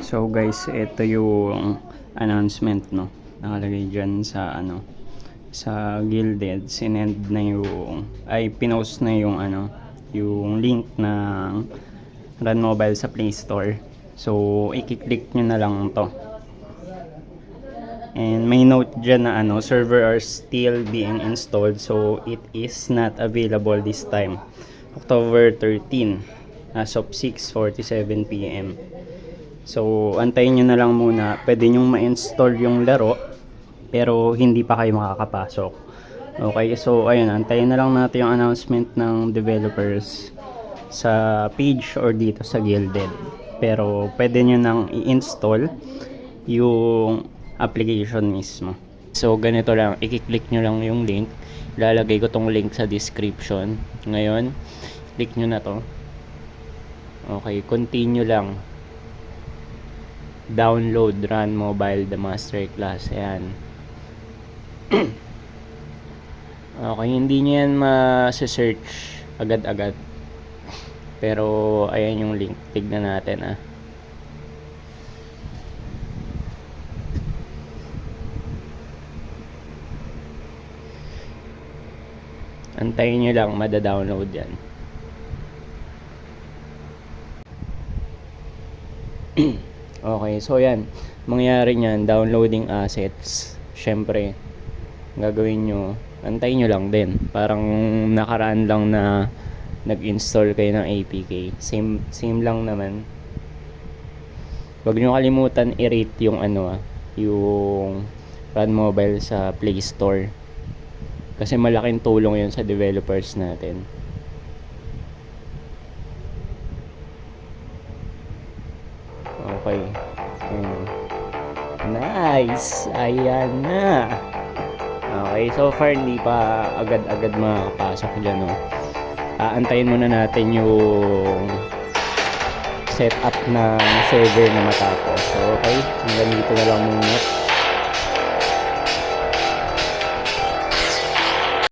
So guys, ito yung announcement, no. Nakalagay diyan sa sa Gilded, sinend na yung pinost na yung yung link ng Run Mobile sa Play Store. So i-click nyo na lang to. And may note dyan na server are still being installed, so it is not available this time. October 13 as of 6:47 PM. So antayin nyo na lang muna. Pwede nyong ma-install yung laro pero hindi pa kayo makakapasok. Okay, so ayun, antayin na lang natin yung announcement ng developers sa page or dito sa Gilded. Pero pwede nyo nang i-install yung application mismo. So ganito lang, i-click nyo lang yung link. Lalagay ko tong link sa description. Ngayon, click nyo na to. Okay, continue lang. Download Run Mobile the Masterclass. Ayan. Okay, hindi nyo yan ma-search agad-agad. Pero ayan yung link. Tignan natin Antayin nyo lang, mada-download yan. Okay, so yan. Mangyari nyan, downloading assets. Syempre, gagawin nyo, antayin nyo lang din. Parang nakaraan lang na nag-install kayo ng APK. Same lang naman. Huwag nyo kalimutan i-rate yung yung Run Mobile sa Play Store. Kasi malaking tulong yun sa developers natin. Okay. Nice! Ayan na! Okay, so far hindi pa agad-agad makapasok dyan, no? Aantayin muna natin yung setup ng server na matapos. So, okay, hanggang dito na lang muna.